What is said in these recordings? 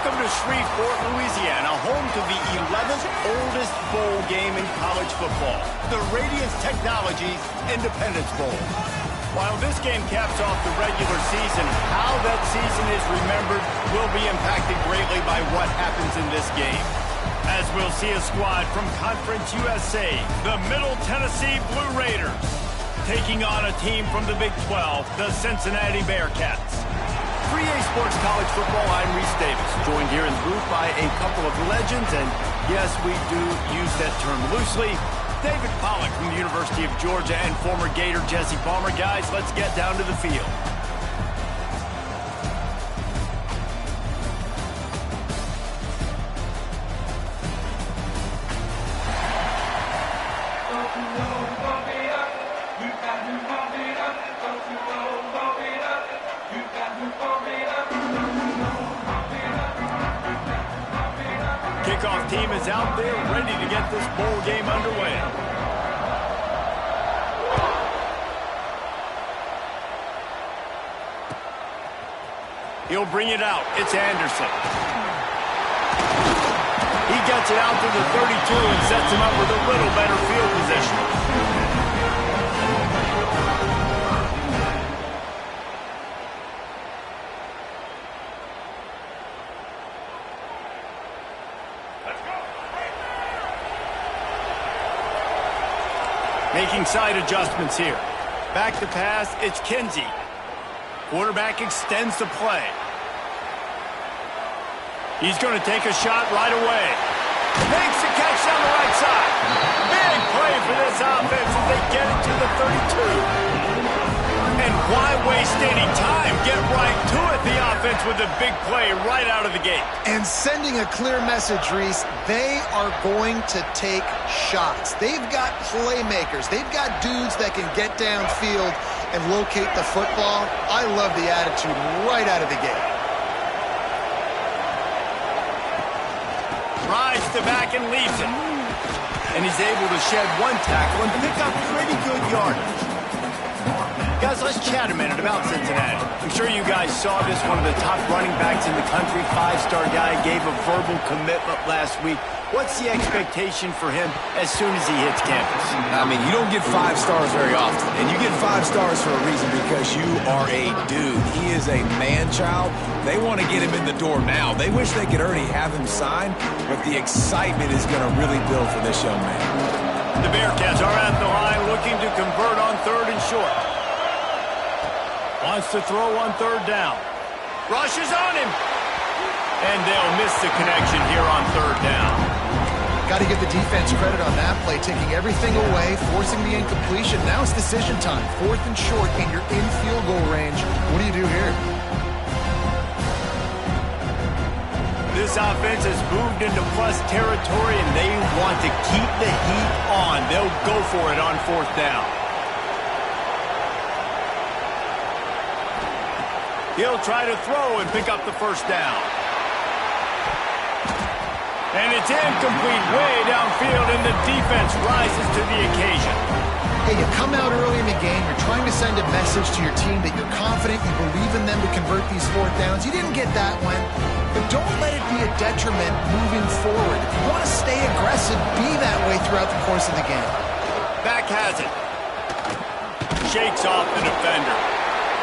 Welcome to Shreveport, Louisiana, home to the 11th oldest bowl game in college football, the Radiance Technologies Independence Bowl. While this game caps off the regular season, how that season is remembered will be impacted greatly by what happens in this game. As we'll see a squad from Conference USA, the Middle Tennessee Blue Raiders, taking on a team from the Big 12, the Cincinnati Bearcats. 3A Sports College Football, I'm Reese Davis, joined here in the booth by a couple of legends, and yes, we do use that term loosely. David Pollack from the University of Georgia and former Gator Jesse Palmer. Guys, let's get down to the field. Kickoff team is out there ready to get this bowl game underway. He'll bring it out. It's Anderson. He gets it out to the 32 and sets him up with a little better field position. Making side adjustments here. Back to pass, it's Kinsey. Quarterback extends the play. He's going to take a shot right away. Makes the catch down the right side. Big play for this offense as they get it to the 32. And why waste any time? Get right to it, the offense, with a big play right out of the gate. And sending a clear message, Reese, they are going to take shots. They've got playmakers. They've got dudes that can get downfield and locate the football. I love the attitude right out of the gate. Rides the back and leaves it. And he's able to shed one tackle and pick up pretty good yardage. Guys, let's chat a minute about Cincinnati. I'm sure you guys saw this. One of the top running backs in the country, five-star guy, gave a verbal commitment last week. What's the expectation for him as soon as he hits campus? I mean, you don't get 5 stars very often, and you get 5 stars for a reason, because you are a dude. He is a man-child. They want to get him in the door now. They wish they could already have him signed, but the excitement is going to really build for this young man. The Bearcats are at the line looking to convert on 3rd and short. Wants to throw on 3rd down. Rushes on him. And they'll miss the connection here on 3rd down. Got to give the defense credit on that play, taking everything away, forcing the incompletion. Now it's decision time. 4th and short, and you're in field goal range. What do you do here? This offense has moved into plus territory, and they want to keep the heat on. They'll go for it on 4th down. He'll try to throw and pick up the 1st down. And it's incomplete way downfield, and the defense rises to the occasion. Hey, you come out early in the game, you're trying to send a message to your team that you're confident, you believe in them to convert these 4th downs. You didn't get that one, but don't let it be a detriment moving forward. If you want to stay aggressive, be that way throughout the course of the game. Back has it. Shakes off the defender.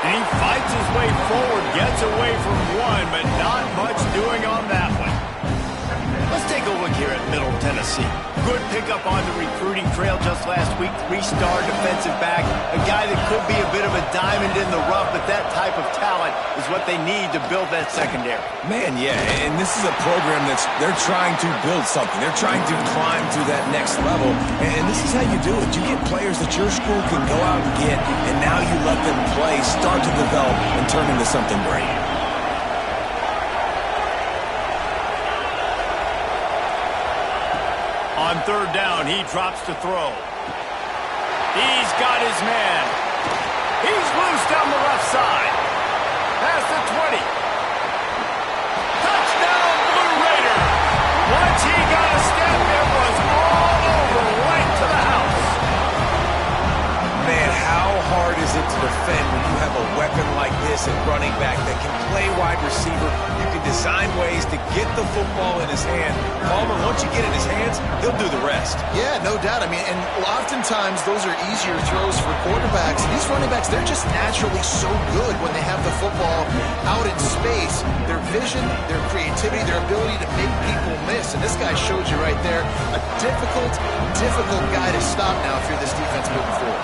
And he fights his way forward, gets away from one, but not much doing on that one. Let's take a look here at Middle Tennessee. Good pickup on the recruiting trail just last week. 3-star defensive back, a guy that could be a bit of a diamond in the rough, but that type of talent is what they need to build that secondary. Man, yeah, and this is a program they're trying to build something. They're trying to climb to that next level, and this is how you do it. You get players that your school can go out and get, and now you let them play, start to develop, and turn into something great. On 3rd down, he drops to throw. He's got his man. He's loose down the left side. Past the 20. Touchdown, Blue Raiders. Once he got a step, it was all over, right to the house. Man, how hard is it to defend when you have a weapon like this magnificent running back that can play wide receiver. You can design ways to get the football in his hand. Palmer, once you get it in his hands, he'll do the rest. Yeah, no doubt. I mean, and oftentimes those are easier throws for quarterbacks. These running backs, they're just naturally so good when they have the football out in space. Their vision, their creativity, their ability to make people miss. And this guy showed you right there, a difficult guy to stop now if you're this defense moving forward.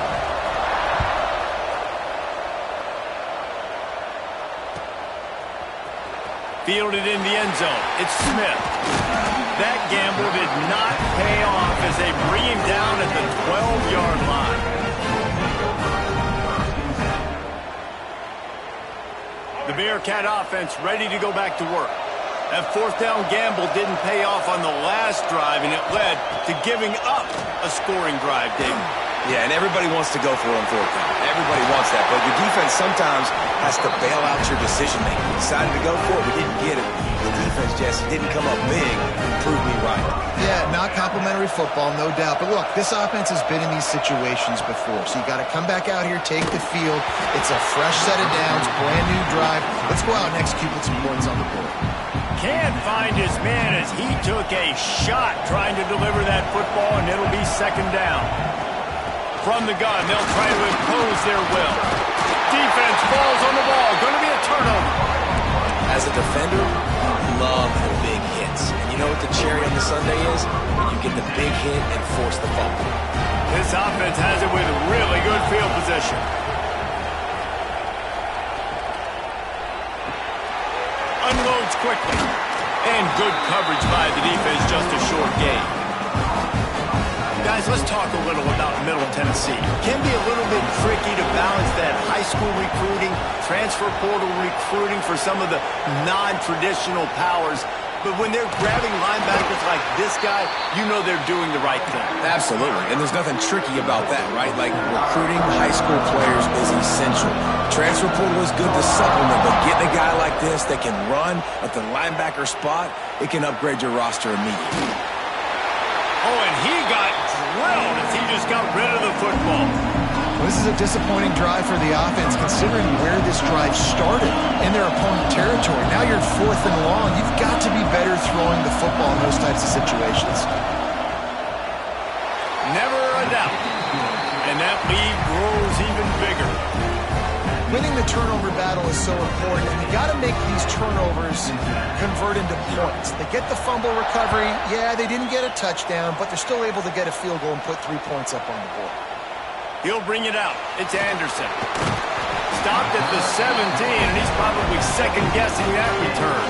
Fielded in the end zone. It's Smith. That gamble did not pay off as they bring him down at the 12-yard line. The Bearcat offense ready to go back to work. That fourth down gamble didn't pay off on the last drive, and it led to giving up a scoring drive, David. Yeah, and everybody wants to go for it on fourth down. Everybody wants that, but your defense sometimes has to bail out your decision-making. We decided to go for it. We didn't get it. The defense, Jesse, didn't come up big and prove me right. Yeah, not complimentary football, no doubt. But look, this offense has been in these situations before, so you got to come back out here, take the field. It's a fresh set of downs, brand new drive. Let's go out and execute with some points on the board. Can't find his man as he took a shot trying to deliver that football, and it'll be second down. From the gun, they'll try to impose their will. Defense falls on the ball. Going to be a turnover. As a defender, you love the big hits. And you know what the cherry on the sundae is? When you get the big hit and force the fumble. This offense has it with really good field position. Unloads quickly. And good coverage by the defense, just a short gain. Guys, let's talk a little about Middle Tennessee. It can be a little bit tricky to balance that high school recruiting, transfer portal recruiting for some of the non-traditional powers. But when they're grabbing linebackers like this guy, you know they're doing the right thing. Absolutely, and there's nothing tricky about that, right? Like, recruiting high school players is essential. Transfer portal is good to supplement, but getting a guy like this that can run at the linebacker spot, it can upgrade your roster immediately. Oh, and he got drilled as he just got rid of the football. This is a disappointing drive for the offense, considering where this drive started in their opponent territory. Now you're fourth and long. You've got to be better throwing the football in those types of situations. Never a doubt. And that lead grows even bigger. Winning the turnover battle is so important, and you got to make these turnovers convert into points. They get the fumble recovery. Yeah, they didn't get a touchdown, but they're still able to get a field goal and put 3 points up on the board. He'll bring it out. It's Anderson. Stopped at the 17, and he's probably second-guessing that return.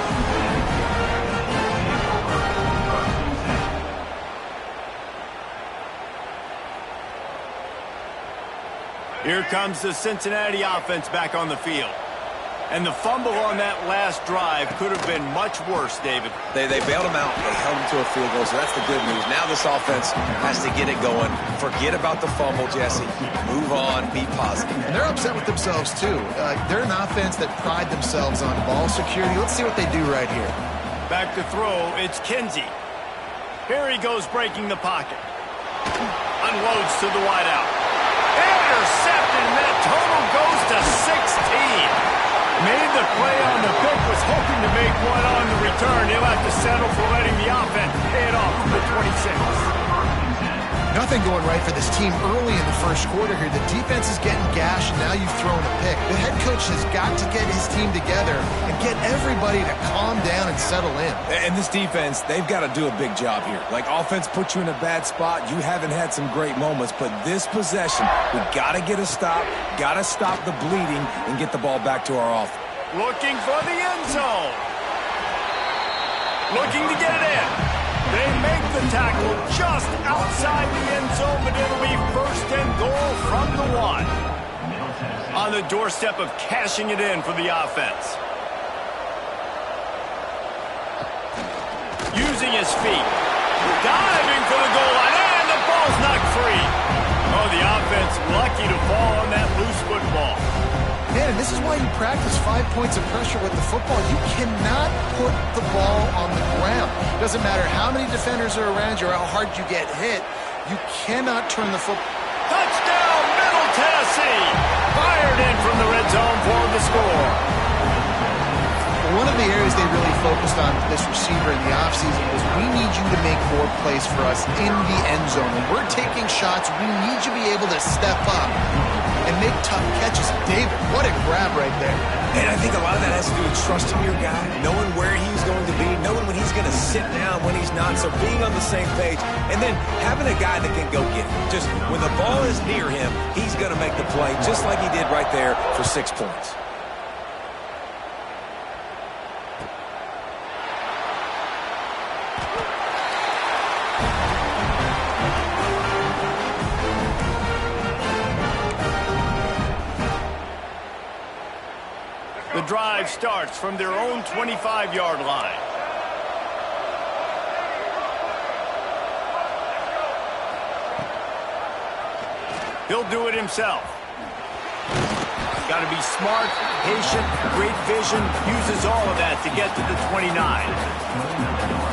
Here comes the Cincinnati offense back on the field. And the fumble on that last drive could have been much worse, David. They bailed him out. They held him to a field goal, so that's the good news. Now this offense has to get it going. Forget about the fumble, Jesse. Move on. Be positive. And they're upset with themselves, too. They're an offense that pride themselves on ball security. Let's see what they do right here. Back to throw. It's Kinsey. Here he goes breaking the pocket. Unloads to the wideout. Intercepted, and that total goes to 16. Made the play on the pick, was hoping to make one on the return. He'll have to settle for letting the offense pay it off to the 26. Nothing going right for this team early in the first quarter here. The defense is getting gashed, and now you've thrown a pick. The head coach has got to get his team together and get everybody to calm down and settle in. And this defense, they've got to do a big job here. Like, offense puts you in a bad spot. You haven't had some great moments, but this possession, we got to get a stop, got to stop the bleeding, and get the ball back to our offense. Looking for the end zone. Looking to get it in. They make the tackle just outside the end zone, but it'll be first and goal from the 1. On the doorstep of cashing it in for the offense. Using his feet. Diving for the goal line, and the ball's knocked free. Oh, the offense lucky to fall on that loose football. Man, and this is why you practice 5 points of pressure with the football. You cannot put the ball on the ground. Doesn't matter how many defenders are around you or how hard you get hit. You cannot turn the football. Touchdown, Middle Tennessee! Fired in from the red zone for the the score. One of the areas they really focused on with this receiver in the offseason was we need you to make more plays for us in the end zone. When we're taking shots, we need you to be able to step up and make tough catches. David, what a grab right there. And I think a lot of that has to do with trusting your guy, knowing where he's going to be, knowing when he's going to sit down, when he's not, so being on the same page, and then having a guy that can go get it. Just when the ball is near him, he's going to make the play, just like he did right there for 6 points. The drive starts from their own 25-yard line. He'll do it himself. Got to be smart, patient, great vision, uses all of that to get to the 29.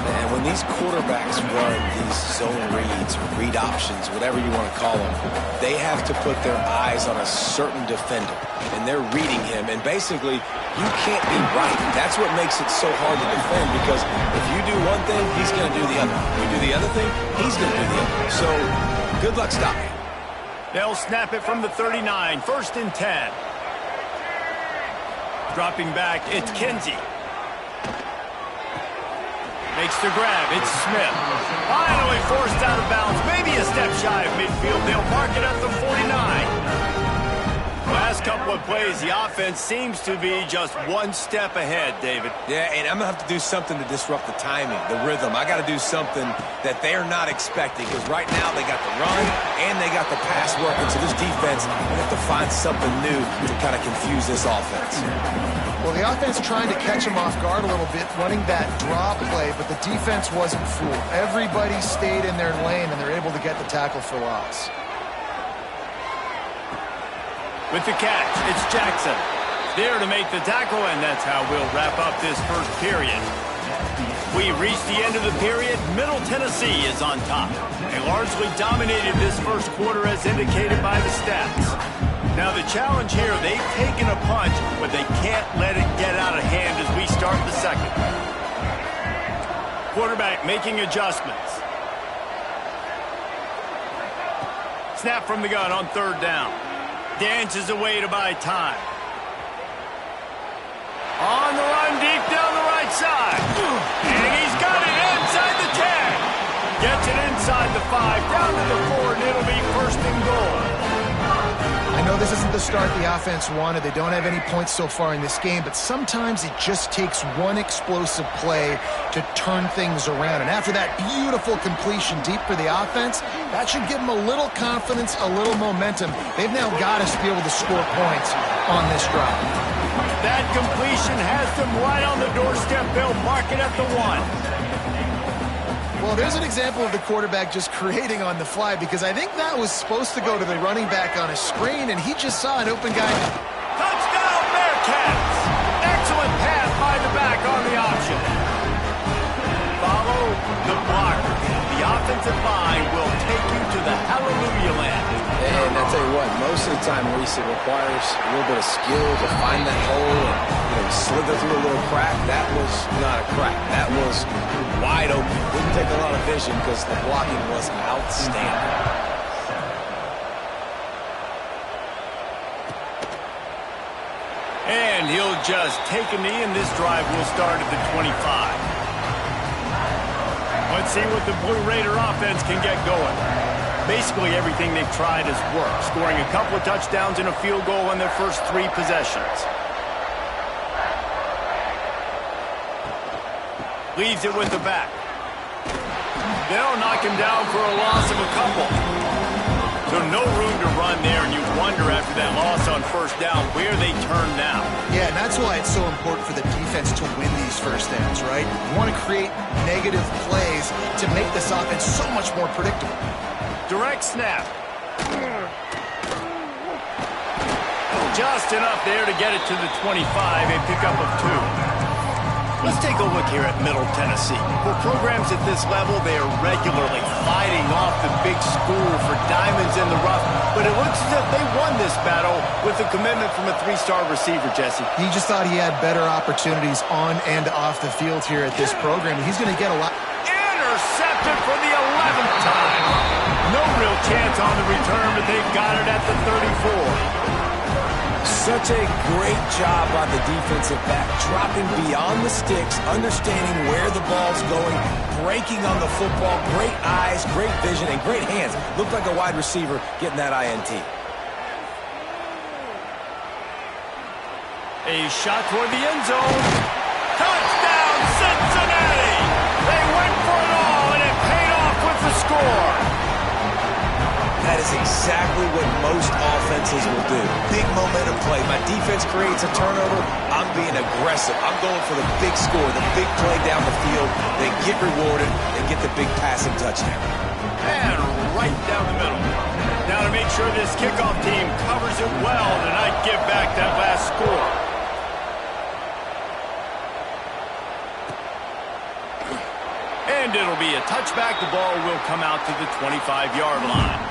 And when these quarterbacks run these zone reads, or read options, whatever you want to call them, they have to put their eyes on a certain defender, and they're reading him, and basically you can't be right. That's what makes it so hard to defend, because if you do one thing, he's going to do the other. If you do the other thing, he's going to do the other. So good luck stopping. They'll snap it from the 39, 1st and 10. Dropping back, it's Kinsey. Makes the grab, it's Smith. Finally forced out of bounds, maybe a step shy of midfield. They'll mark it at the 49. Last couple of plays, the offense seems to be just one step ahead, David. Yeah, and I'm going to have to do something to disrupt the timing, the rhythm. I got to do something that they're not expecting, because right now they got the run and they got the pass working. So this defense, we have to find something new to kind of confuse this offense. Well, the offense trying to catch him off guard a little bit, running that draw play, but the defense wasn't fooled. Everybody stayed in their lane, and they're able to get the tackle for loss. With the catch, it's Jackson. There to make the tackle, and that's how we'll wrap up this first period. We reached the end of the period. Middle Tennessee is on top. They largely dominated this first quarter as indicated by the stats. Now the challenge here, they've taken a punch, but they can't let it get out of hand as we start the second. Quarterback making adjustments. Snap from the gun on 3rd down. Dances away to buy time. On the run, deep down the right side. And he's got it inside the 10. Gets it inside the 5, down to the 4, and it'll be 1st and goal. I know this isn't the start the offense wanted. They don't have any points so far in this game, but sometimes it just takes one explosive play to turn things around. And after that beautiful completion deep for the offense, that should give them a little confidence, a little momentum. They've now got us to be able to score points on this drive. That completion has them right on the doorstep. They'll mark it at the 1. Well, there's an example of the quarterback just creating on the fly, because I think that was supposed to go to the running back on a screen, and he just saw an open guy. Touchdown, Bearcats! Excellent pass by the back on the option. Follow the blocker. The offensive line will take you to the hallelujah land. And I tell you what, most of the time, Reese, it requires a little bit of skill to find that hole and slither through a little crack. That was not a crack. That was wide open. Didn't take a lot of vision because the blocking was outstanding. And he'll just take a knee, and this drive will start at the 25. Let's see what the Blue Raider offense can get going. Basically everything they've tried has worked, scoring a couple of touchdowns and a field goal on their first 3 possessions. Leaves it with the back. They'll knock him down for a loss of a couple. So no room to run there, and you wonder after that loss on 1st down where they turn now. Yeah, and that's why it's so important for the defense to win these 1st downs, right? You want to create negative plays to make this offense so much more predictable. Direct snap. Just enough there to get it to the 25, a pickup of 2. Let's take a look here at Middle Tennessee. For programs at this level, they are regularly fighting off the big school for diamonds in the rough, but it looks as if they won this battle with the commitment from a three-star receiver, Jesse. He just thought he had better opportunities on and off the field here at this program. He's going to get a lot. Intercepted for the 11th time. No real chance on the return, but they've got it at the 34. Such a great job by the defensive back, dropping beyond the sticks, understanding where the ball's going, breaking on the football, great eyes, great vision, and great hands. Looked like a wide receiver getting that INT. A shot toward the end zone. Touchdown, Cincinnati! They went for it all, and it paid off with the score. That is exactly what most offenses will do. Big momentum play. My defense creates a turnover. I'm being aggressive. I'm going for the big score, the big play down the field. They get rewarded. They get the big passing touchdown. And right down the middle. Now to make sure this kickoff team covers it well to not give back that last score. And it'll be a touchback. The ball will come out to the 25-yard line.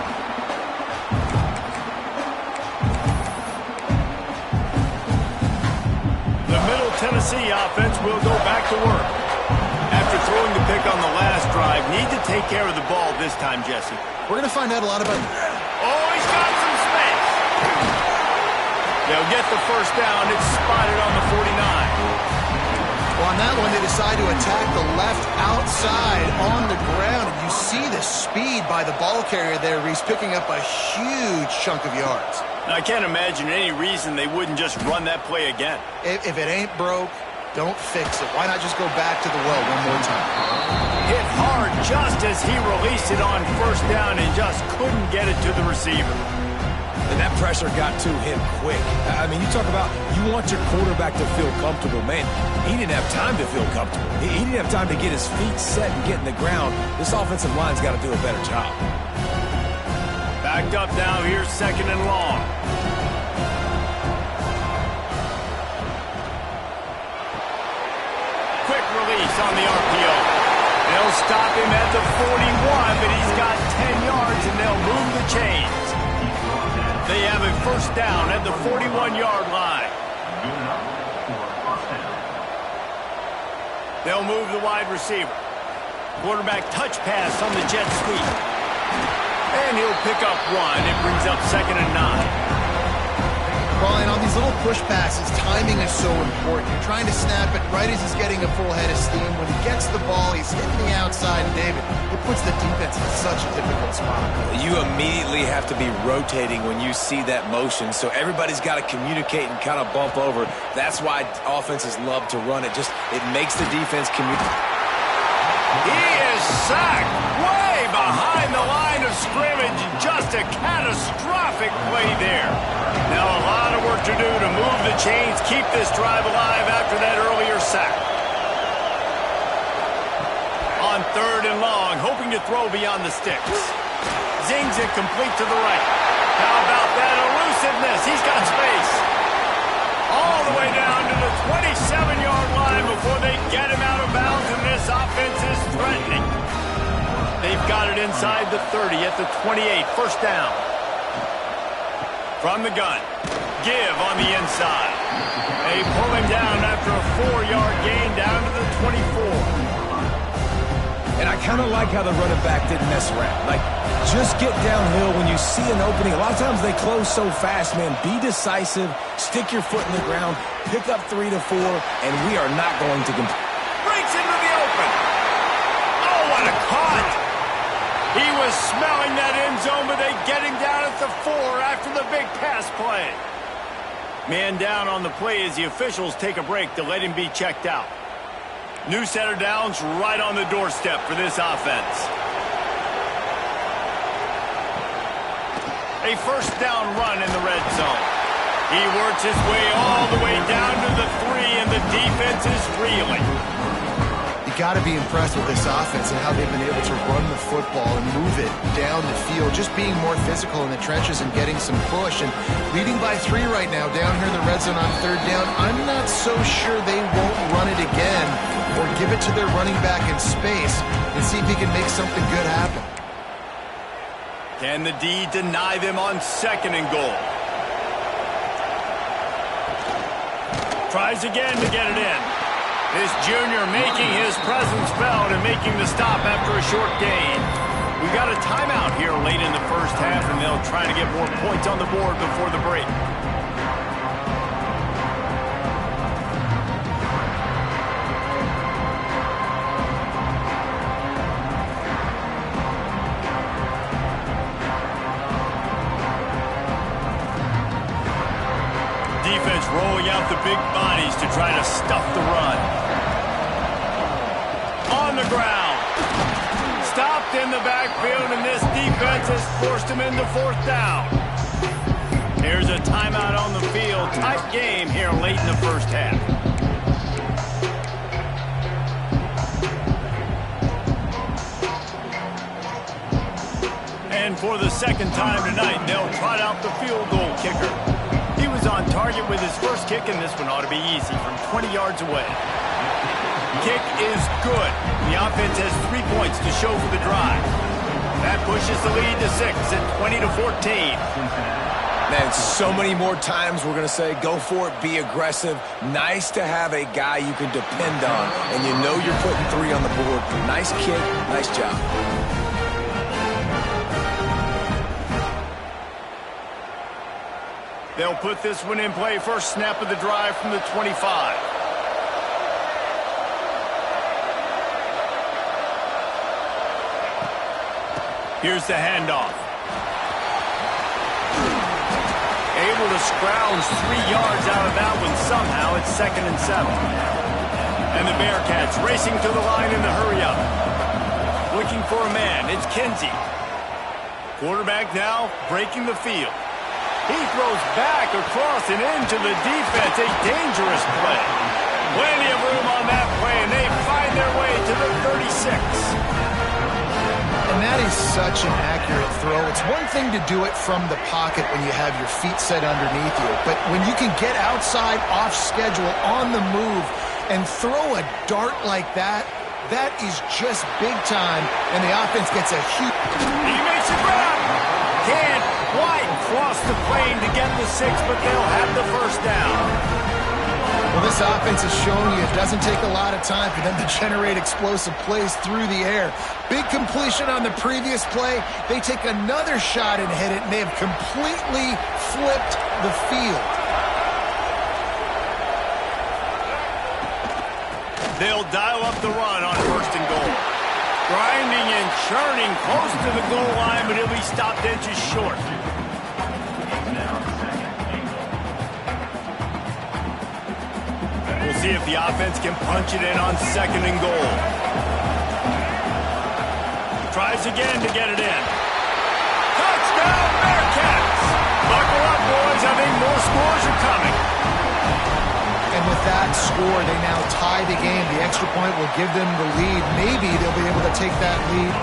The Middle Tennessee offense will go back to work. After throwing the pick on the last drive, need to take care of the ball this time, Jesse. We're going to find out a lot about... Oh, he's got some space. They'll get the first down. It's spotted on the 49. Well, on that one, they decide to attack the left outside on the ground. And you see the speed by the ball carrier there, Reese, picking up a huge chunk of yards. Now, I can't imagine any reason they wouldn't just run that play again. If it ain't broke, don't fix it. Why not just go back to the well one more time? Hit hard just as he released it on first down and just couldn't get it to the receiver. And that pressure got to him quick. I mean, you talk about you want your quarterback to feel comfortable. Man, he didn't have time to feel comfortable. He didn't have time to get his feet set and get in the ground. This offensive line's got to do a better job. Backed up now, here's second and long. Quick release on the RPO. They'll stop him at the 41, but he's got 10 yards and they'll move the chains. They have a first down at the 41-yard line. They'll move the wide receiver. Quarterback touch pass on the jet sweep. And he'll pick up one. It brings up second and 9. Well, and on these little push passes, timing is so important. You're trying to snap it right as he's getting a full head of steam. When he gets the ball, he's hitting the outside. And David, it puts the defense in such a difficult spot. You immediately have to be rotating when you see that motion. So everybody's got to communicate and kind of bump over. That's why offenses love to run it. It makes the defense communicate. He is sacked way behind the line of scrimmage. Just a catastrophic play there. Now a lot of work to do to move the chains, keep this drive alive after that earlier sack. On third and long, hoping to throw beyond the sticks. Zings it complete to the right. How about that elusiveness? He's got space. All the way down to the 27-yard line before they get him out of bounds, and this offense is threatening. They've got it inside the 30 at the 28. First down. From the gun. Give on the inside. They pull him down after a 4-yard gain down to the 24. And I kind of like how the running back didn't mess around. Like, just get downhill when you see an opening. A lot of times they close so fast, man. Be decisive. Stick your foot in the ground. Pick up 3 to 4, and we are not going to compete. Breaks into the open. Oh, what a caught. He was smelling that end zone, but they get him down at the 4 after the big pass play. Man down on the play as the officials take a break to let him be checked out. New set of downs right on the doorstep for this offense. A first down run in the red zone. He works his way all the way down to the 3, and the defense is reeling. You got to be impressed with this offense and how they've been able to run the football and move it down the field, just being more physical in the trenches and getting some push. And leading by 3 right now down here in the red zone on third down. I'm not so sure they won't run it again or give it to their running back in space and see if he can make something good happen. Can the D deny them on 2nd and goal? Tries again to get it in. This junior making his presence felt and making the stop after a short gain. We got a timeout here late in the first half, and they'll try to get more points on the board before the break. Defense rolling out the big bodies to try to stuff the run. On the ground. Stopped in the backfield, and this defense has forced him into 4th down. Here's a timeout on the field. Tight game here late in the first half. And for the 2nd time tonight, they'll trot out the field goal kicker. He was on target with his first kick, and this one ought to be easy from 20 yards away. Kick is good. The offense has 3 points to show for the drive. That pushes the lead to 6 at 20-14. Man, so many more times we're going to say, go for it, be aggressive. Nice to have a guy you can depend on, and you know you're putting 3 on the board. Nice kick, nice job. They'll put this one in play. First snap of the drive from the 25. Here's the handoff. Able to scrounge 3 yards out of that one somehow. It's 2nd and 7. And the Bearcats racing to the line in the hurry-up. Looking for a man. It's Kinsey. Quarterback now breaking the field. He throws back across and into the defense. A dangerous play. Plenty of room on that play, and they find their way to the 36. And that is such an accurate throw. It's one thing to do it from the pocket when you have your feet set underneath you, but when you can get outside, off schedule, on the move, and throw a dart like that, that is just big time, and the offense gets a huge... He makes a grab! Can't quite cross the plane to get the 6, but they'll have the first down. Well, this offense has shown you it doesn't take a lot of time for them to generate explosive plays through the air. Big completion on the previous play. They take another shot and hit it, and they have completely flipped the field. They'll dial up the run on 1st and goal. Grinding and churning close to the goal line, but he'll be stopped inches short. We'll see if the offense can punch it in on 2nd and goal. Tries again to get it in. Touchdown, Bearcats! Buckle up, boys. I think more scores are coming. And with that score, they now tie the game. The extra point will give them the lead. Maybe they'll be able to take that lead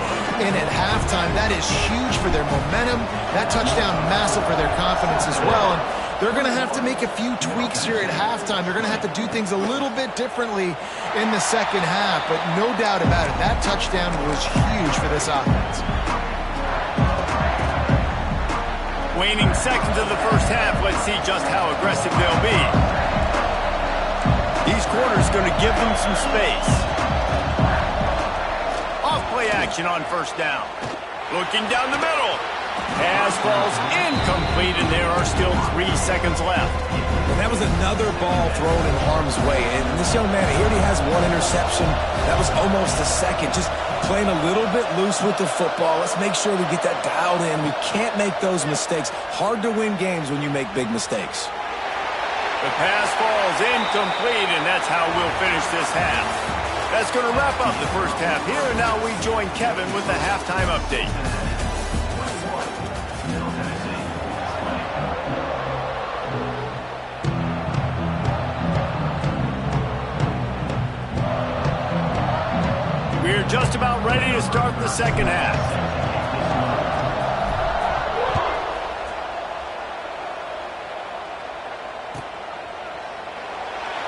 in at halftime. That is huge for their momentum. That touchdown, massive for their confidence as well. And they're going to have to make a few tweaks here at halftime. They're going to have to do things a little bit differently in the 2nd half. But no doubt about it, that touchdown was huge for this offense. Waning seconds of the first half. Let's see just how aggressive they'll be. These corners going to give them some space. Off-play action on 1st down. Looking down the middle. Pass falls incomplete, and there are still 3 seconds left. And that was another ball thrown in harm's way. And this young man, he already has 1 interception. That was almost a 2nd. Just playing a little bit loose with the football. Let's make sure we get that dialed in. We can't make those mistakes. Hard to win games when you make big mistakes. The pass falls incomplete, and that's how we'll finish this half. That's going to wrap up the first half here, and now we join Kevin with the halftime update. We're just about ready to start the 2nd half.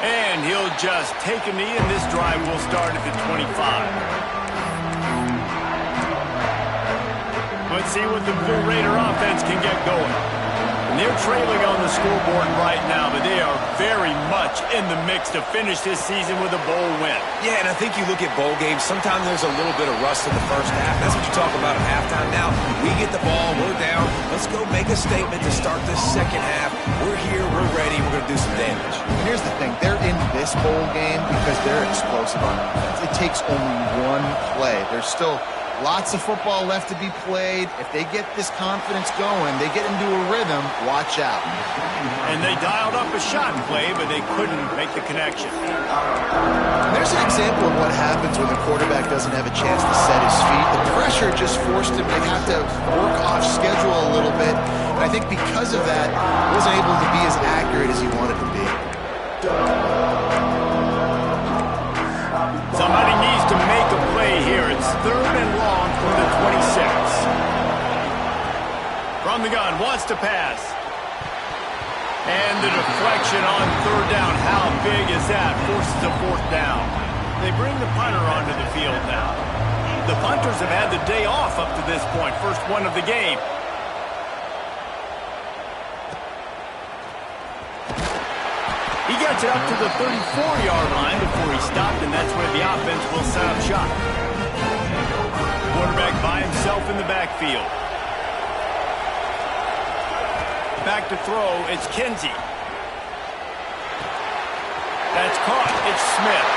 And he'll just take a knee, and this drive will start at the 25. Let's see what the Blue Raider offense can get going. And they're trailing on the scoreboard right now, but they are very much in the mix to finish this season with a bowl win. Yeah, and I think you look at bowl games, sometimes there's a little bit of rust in the first half. That's what you talk about at halftime. Now, we get the ball, we're down. Let's go make a statement to start this second half. We're here, we're ready, we're going to do some damage. And here's the thing, they're in this bowl game because they're explosive on offense. It takes only one play. There's still lots of football left to be played. If they get this confidence going, they get into a rhythm, watch out. And they dialed up a shot play, but they couldn't make the connection. And there's an example of what happens when the quarterback doesn't have a chance to set his feet. The pressure just forced him to have to work off schedule a little bit. And I think because of that, he wasn't able to be as accurate as he wanted to be. Somebody needs to make a play here. It's 3rd and long from the 26. From the gun, wants to pass. And the deflection on 3rd down. How big is that? Forces a 4th down. They bring the punter onto the field now. The punters have had the day off up to this point. First one of the game. He gets it up to the 34-yard line before he stopped, and that's where the offense will set up shop. Quarterback by himself in the backfield. Back to throw, it's Kinsey. That's caught, it's Smith.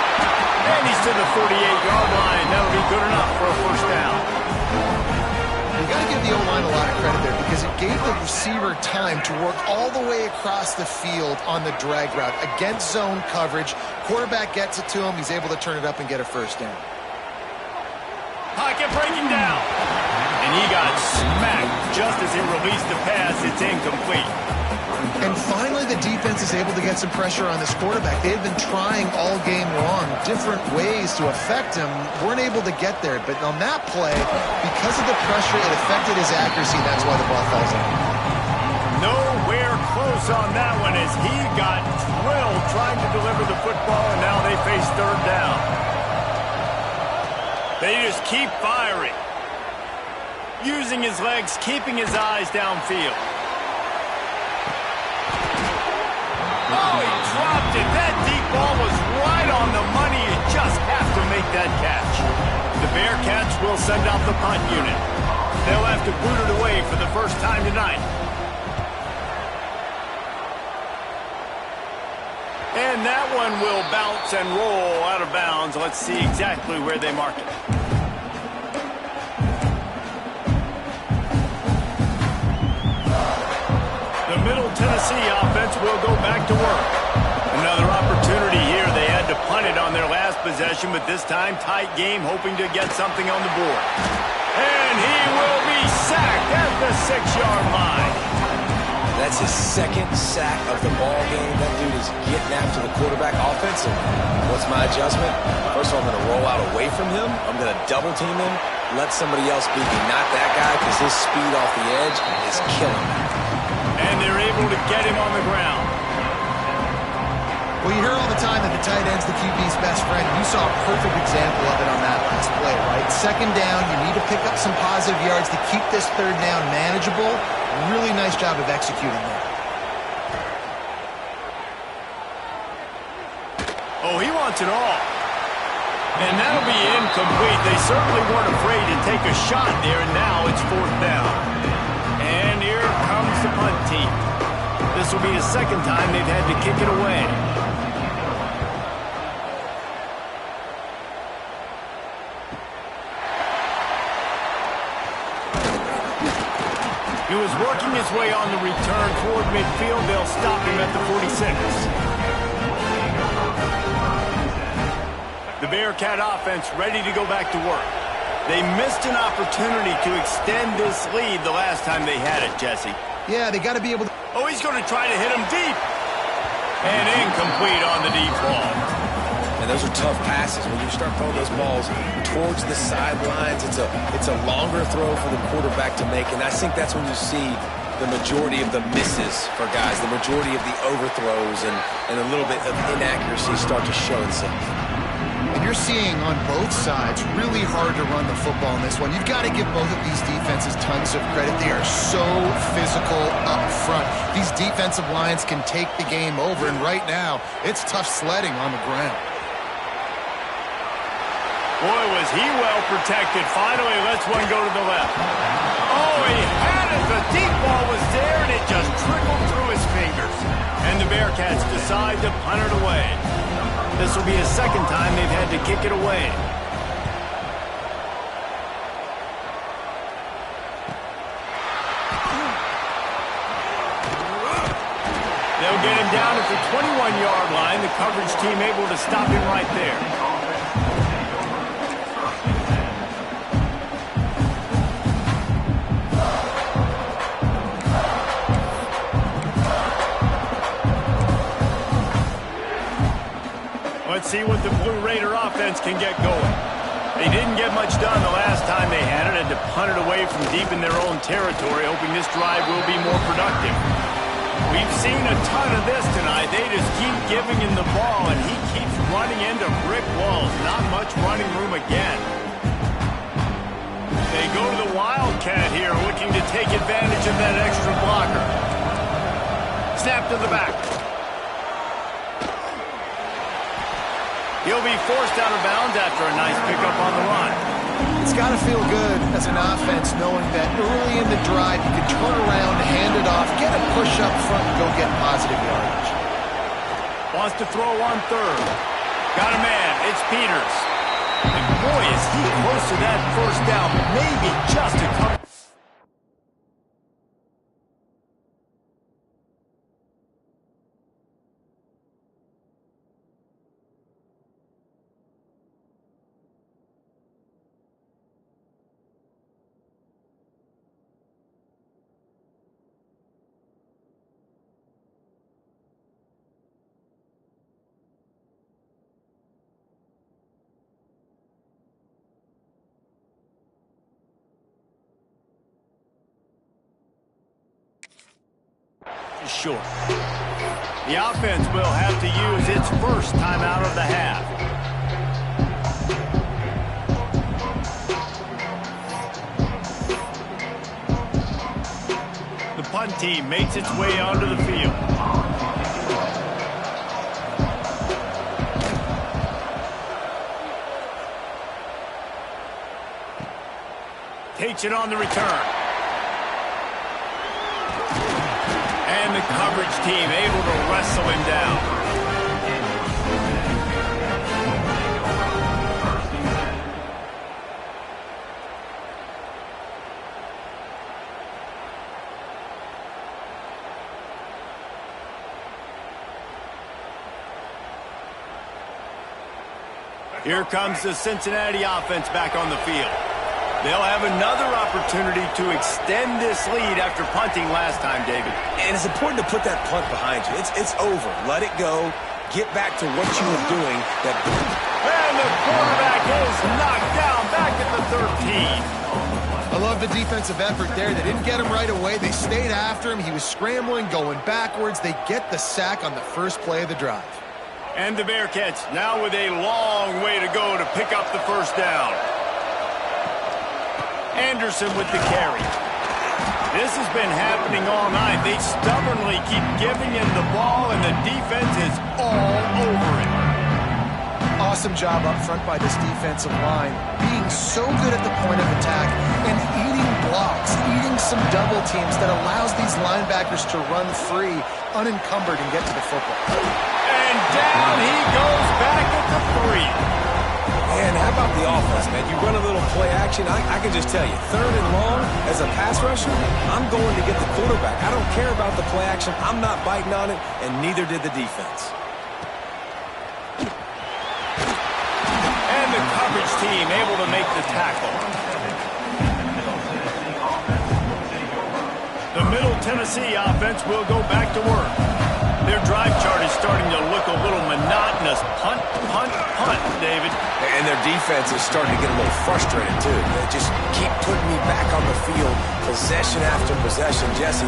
And he's to the 48-yard line. That'll be good enough for a first down. You got to give the O-line a lot of credit there because it gave the receiver time to work all the way across the field on the drag route against zone coverage. Quarterback gets it to him. He's able to turn it up and get a first down. Pocket breaking down. And he got smacked just as he released the pass. It's incomplete. And finally, the defense is able to get some pressure on this quarterback. They've been trying all game long different ways to affect him. Weren't able to get there. But on that play, because of the pressure, it affected his accuracy. That's why the ball falls out. Nowhere close on that one as he got drilled trying to deliver the football, and now they face 3rd down. They just keep firing. Using his legs, keeping his eyes downfield. Oh, he dropped it. That deep ball was right on the money. You just have to make that catch. The Bearcats will send out the punt unit. They'll have to boot it away for the first time tonight. And that one will bounce and roll out of bounds. Let's see exactly where they mark it. The Middle Tennessee offense will go back to work. Another opportunity here. They had to punt it on their last possession, but this time tight game, hoping to get something on the board. And he will be sacked at the 6-yard line. That's his 2nd sack of the ball game. That dude is getting after the quarterback offensively. What's my adjustment? First of all, I'm going to roll out away from him. I'm going to double team him. Let somebody else beat me, not that guy, because his speed off the edge is killing me. And they're able to get him on the ground. Well, you hear all the time that the tight end's the QB's best friend. You saw a perfect example of it on that last play, right? 2nd down, you need to pick up some positive yards to keep this 3rd down manageable. Really nice job of executing there. Oh, he wants it all. And that'll be incomplete. They certainly weren't afraid to take a shot there, and now it's 4th down. And here comes the punt team. This will be the 2nd time they've had to kick it away. He was working his way on the return toward midfield. They'll stop him at the 46. The Bearcat offense ready to go back to work. They missed an opportunity to extend this lead the last time they had it, Jesse. Yeah, they got to be able to... Oh, he's going to try to hit him deep. And incomplete on the deep ball. And those are tough passes. When you start throwing those balls towards the sidelines, it's a longer throw for the quarterback to make. And I think that's when you see the majority of the misses for guys, the majority of the overthrows and a little bit of inaccuracy start to show itself. And you're seeing on both sides really hard to run the football in this one. You've got to give both of these defenses tons of credit. They are so physical up front. These defensive lines can take the game over, and right now, it's tough sledding on the ground. Boy, was he well protected. Finally, lets one go to the left. Oh, he had it. The deep ball was there, and it just trickled through his fingers. And the Bearcats decide to punt it away. This will be a second time they've had to kick it away. They'll get him down at the 21-yard line. The coverage team able to stop him right there. Let's see what the Blue Raider offense can get going. They didn't get much done the last time they had it, had to punt it away from deep in their own territory, hoping this drive will be more productive. We've seen a ton of this tonight. They just keep giving him the ball, and he keeps running into brick walls. Not much running room again. They go to the Wildcat here, looking to take advantage of that extra blocker. Snap to the back. He'll be forced out of bounds after a nice pickup on the run. It's got to feel good as an offense knowing that early in the drive you can turn around, hand it off, get a push up front, and go get positive yardage. Wants to throw on third. Got a man. It's Peters. And boy, is he close to that first down. Maybe just a couple. Short. The offense will have to use its first timeout of the half. The punt team makes its way onto the field. Takes it on the return. And the coverage team able to wrestle him down. Here comes the Cincinnati offense back on the field. They'll have another opportunity to extend this lead after punting last time, David. And it's important to put that punt behind you. It's over. Let it go. Get back to what you were doing. And the quarterback is knocked down back at the 13. I love the defensive effort there. They didn't get him right away. They stayed after him. He was scrambling, going backwards. They get the sack on the first play of the drive. And the Bearcats now with a long way to go to pick up the first down. Anderson with the carry. This has been happening all night. They stubbornly keep giving him the ball, and the defense is all over it. Awesome job up front by this defensive line, being so good at the point of attack and eating blocks, eating some double teams that allows these linebackers to run free, unencumbered, and get to the football. And down he goes back at the 3. Man, how about the offense, man? You run a little play action. I can just tell you, third and long, as a pass rusher, I'm going to get the quarterback. I don't care about the play action. I'm not biting on it, and neither did the defense. And the coverage team able to make the tackle. The Middle Tennessee offense will go back to work. Their drive chart is starting to look a little monotonous. Punt, punt, punt, David. And their defense is starting to get a little frustrated, too. They just keep putting me back on the field, possession after possession. Jesse,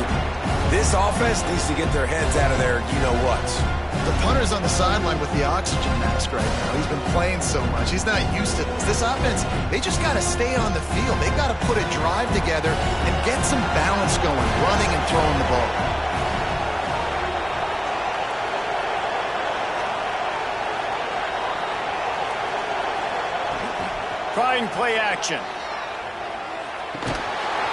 This offense needs to get their heads out of their you-know-whats. The punter's on the sideline with the oxygen mask right now. He's been playing so much. He's not used to this. This offense, they just got to stay on the field. They got to put a drive together and get some balance going, running and throwing the ball. Trying play action.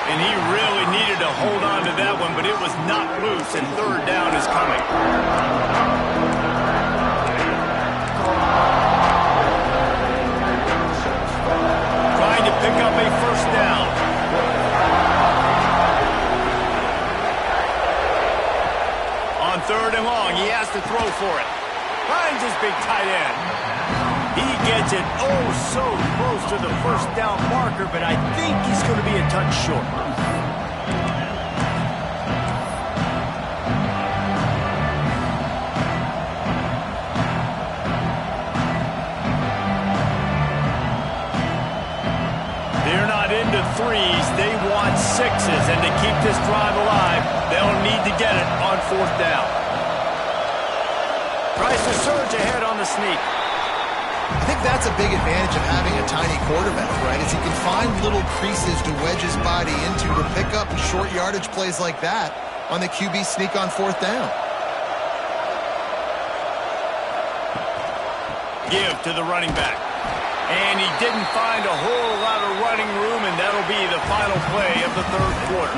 And he really needed to hold on to that one, but it was not loose, and third down is coming. Trying to pick up a first down. On third and long, he has to throw for it. Finds his big tight end. He gets it oh so close to the first down marker, but I think he's going to be a touch short. They're not into threes. They want sixes, and to keep this drive alive, they'll need to get it on fourth down. Tries to surge ahead on the sneak. I think that's a big advantage of having a tiny quarterback, right? Is he can find little creases to wedge his body into to pick up short yardage plays like that on the QB sneak on fourth down. Give to the running back. And he didn't find a whole lot of running room, and that'll be the final play of the third quarter.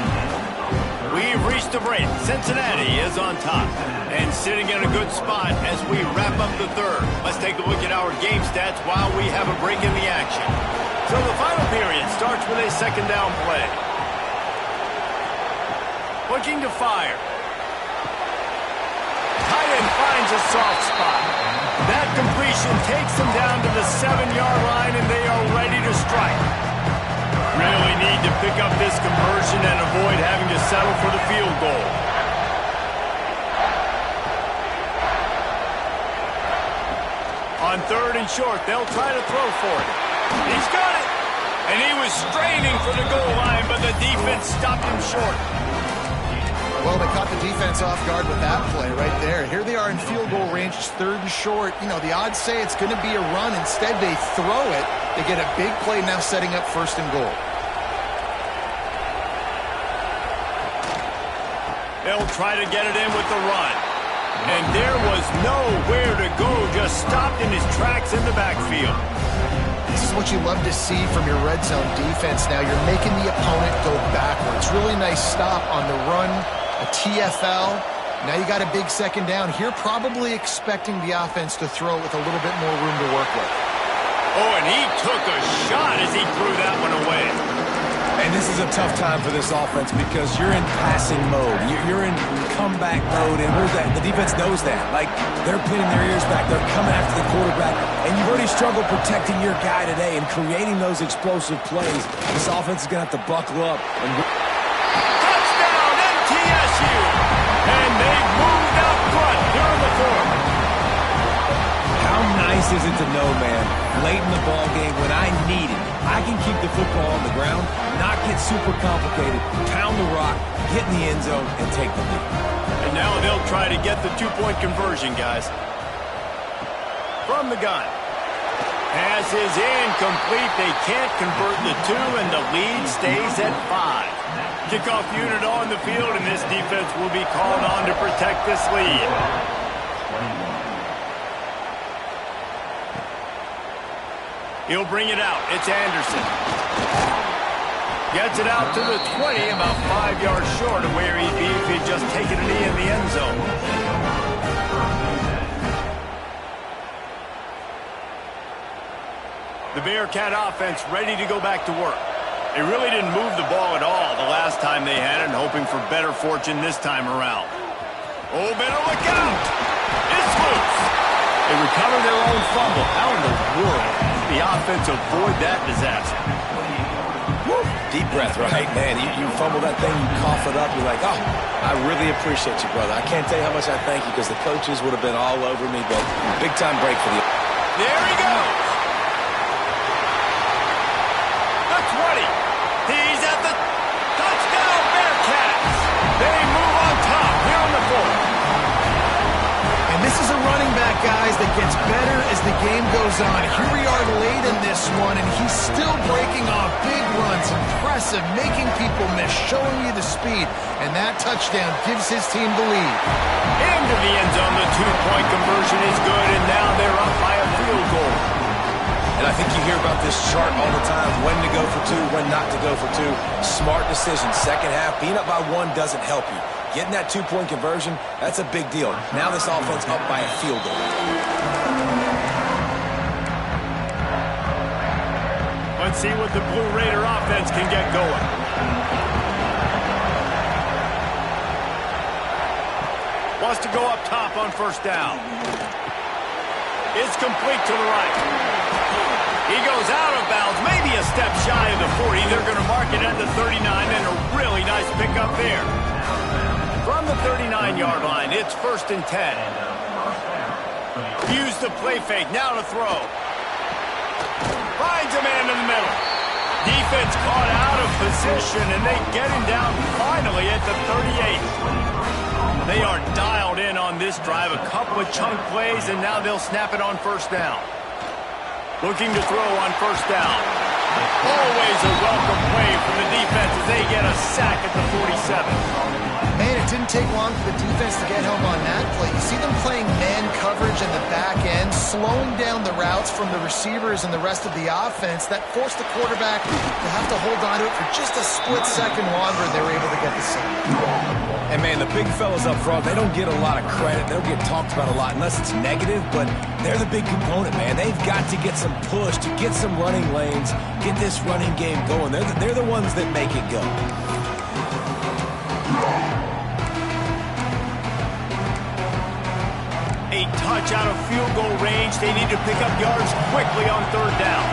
We've reached the break. Cincinnati is on top and sitting in a good spot as we wrap up the third. Let's take a look at our game stats while we have a break in the action. So the final period starts with a second down play. Looking to fire. Tight end finds a soft spot. That completion takes them down to the 7-yard line, and they are ready to strike. Really need to pick up this conversion and avoid having to settle for the field goal. On third and short, they'll try to throw for it. He's got it! And he was straining for the goal line, but the defense stopped him short. Well, they caught the defense off guard with that play right there. Here they are in field goal range, it's third and short. You know, the odds say it's going to be a run. Instead, they throw it. They get a big play now setting up first and goal. They'll try to get it in with the run. And there was nowhere to go, just stopped in his tracks in the backfield. This is what you love to see from your red zone defense now. You're making the opponent go backwards. Really nice stop on the run, a TFL. Now you got a big second down. Here probably expecting the offense to throw with a little bit more room to work with. Oh, and he took a shot as he threw that one away. And this is a tough time for this offense because you're in passing mode. You're in comeback mode, and the defense knows that. Like, they're pinning their ears back. They're coming after the quarterback, and you've already struggled protecting your guy today and creating those explosive plays. This offense is going to have to buckle up. Touchdown, MTSU! And they've moved out front here in the fourth. How nice is it to know, man, late in the ball game when I need it, I can keep the football on the ground, not get super complicated, pound the rock, get in the end zone, and take the lead. And now they'll try to get the two-point conversion, guys. From the gun. Pass is incomplete. They can't convert the two, and the lead stays at 5. Kickoff unit on the field, and this defense will be called on to protect this lead. He'll bring it out. It's Anderson. Gets it out to the 20, about 5 yards short of where he'd be if he'd just taken a knee in the end zone. The Bearcat offense ready to go back to work. They really didn't move the ball at all the last time they had it, hoping for better fortune this time around. Oh, better look out! It's loose! They recover their own fumble. How in the world did the offense avoid that disaster? Woo. Deep breath, right? Man, you fumble that thing, you cough it up, you're like, oh, I really appreciate you, brother. I can't tell you how much I thank you because the coaches would have been all over me, but big-time break for the... There he goes! The 20. He's at the touchdown, Bearcats. They move on top. gets better as the game goes on. Here we are late in this one, and he's still breaking off big runs. Impressive, making people miss, showing you the speed. And that touchdown gives his team the lead. Into the end zone, the two-point conversion is good, and now they're up by a field goal. And I think you hear about this chart all the time, when to go for two, when not to go for two. Smart decision. Second half, being up by one doesn't help you. Getting that two-point conversion, that's a big deal. Now this offense up by a field goal. Let's see what the Blue Raider offense can get going. Wants to go up top on first down. It's complete to the right. He goes out of bounds, maybe a step shy of the 40. They're going to mark it at the 39, and a really nice pickup there. From the 39-yard line, it's 1st and 10. Use the play fake, now to throw. Finds a man in the middle. Defense caught out of position, and they get him down finally at the 38. They are dialed in on this drive, a couple of chunk plays, and now they'll snap it on first down. Looking to throw on first down. Always a welcome play from the defense as they get a sack at the 47. Man, it didn't take long for the defense to get home on that play. You see them playing man coverage in the back end, slowing down the routes from the receivers and the rest of the offense. That forced the quarterback to have to hold on to it for just a split second longer, and they were able to get the sack. And, man, the big fellas up front, they don't get a lot of credit. They don't get talked about a lot unless it's negative, but they're the big component, man. They've got to get some push, to get some running lanes, get this running game going. They're the ones that make it go. A touch out of field goal range. They need to pick up yards quickly on third down.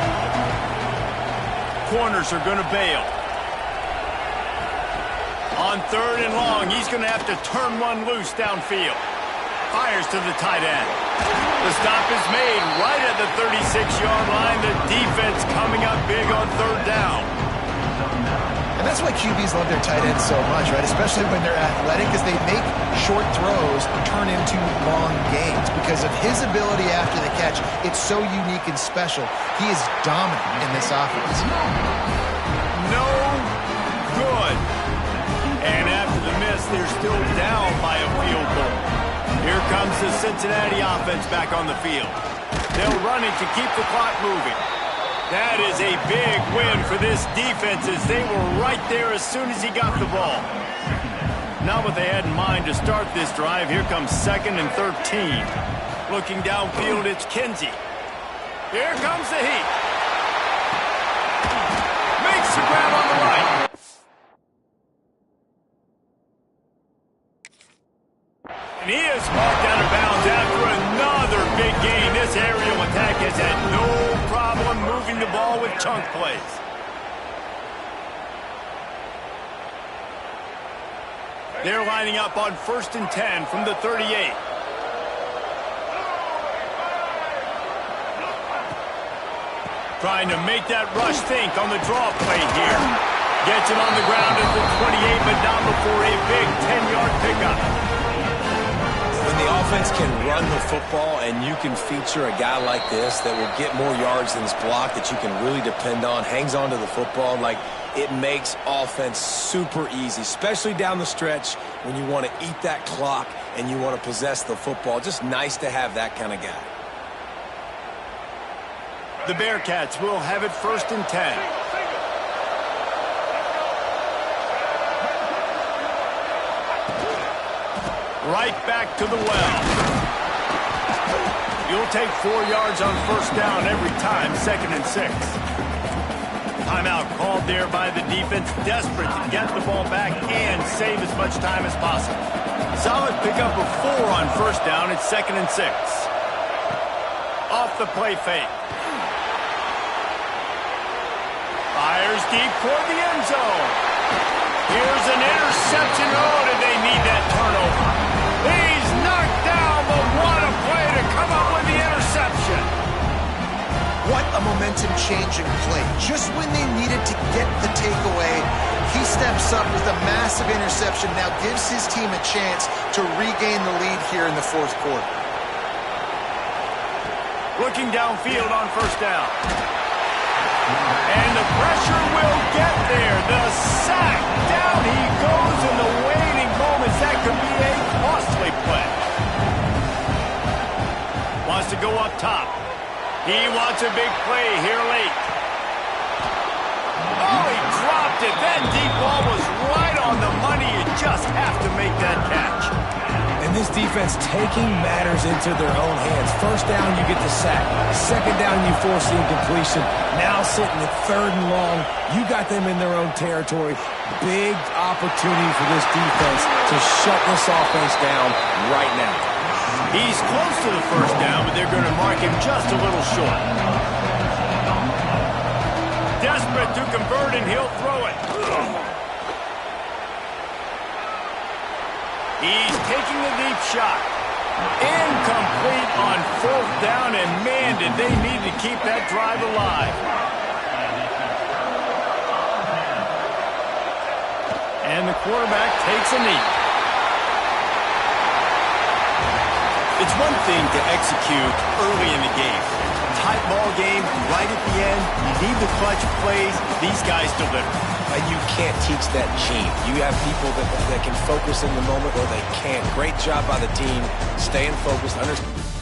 Corners are going to bail. On 3rd and long, he's going to have to turn one loose downfield. Fires to the tight end. The stop is made right at the 36-yard line. The defense coming up big on third down. And that's why QBs love their tight ends so much, right? Especially when they're athletic, because they make short throws turn into long gains. Because of his ability after the catch, it's so unique and special. He is dominant in this offense. No good. And after the miss, they're still down by a field goal. Here comes the Cincinnati offense back on the field. They'll run it to keep the clock moving. That is a big win for this defense as they were right there as soon as he got the ball. Not what they had in mind to start this drive. Here comes 2nd and 13. Looking downfield, it's Kinsey. Here comes the heat. Makes the grab on the right. And he is marked out of bounds after another big gain. This aerial attack has had no problem moving the ball with chunk plays. They're lining up on 1st and 10 from the 38. Trying to make that rush think on the draw play here. Gets it on the ground at the 28, but not before a big 10-yard pickup. When the offense can run the football and you can feature a guy like this that will get more yards than his block, that you can really depend on, hangs on to the football, like it makes offense super easy, especially down the stretch when you want to eat that clock and you want to possess the football. Just nice to have that kind of guy. The Bearcats will have it 1st and 10. Right back to the well. You'll take 4 yards on first down every time, 2nd and 6. Timeout called there by the defense, desperate to get the ball back and save as much time as possible. Solid pickup of 4 on first down, it's 2nd and 6. Off the play fake. Fires deep toward the end zone. Here's an interception. Oh, did they need that turnover? He's knocked down, but what a play to come up with the interception. What a momentum-changing play. Just when they needed to get the takeaway, he steps up with a massive interception, now gives his team a chance to regain the lead here in the 4th quarter. Looking downfield on first down. And the pressure will get there. The sack. Down he goes in the waning moments. That could be a costly play. Wants to go up top. He wants a big play here late. Oh, he dropped it. That deep ball was right on the money. You just have to make that catch. And this defense taking matters into their own hands. First down, you get the sack. Second down, you force the incompletion. Now sitting at third and long, you got them in their own territory. Big opportunity for this defense to shut this offense down right now. He's close to the first down, but they're going to mark him just a little short. Desperate to convert, and he'll throw it. He's taking a deep shot. Incomplete on fourth down, and man, did they need to keep that drive alive. And the quarterback takes a knee. It's one thing to execute early in the game. Tight ball game, right at the end. You need the clutch plays. These guys deliver. You can't teach that gene. You have people that can focus in the moment or they can't. Great job by the team, staying focused, understand.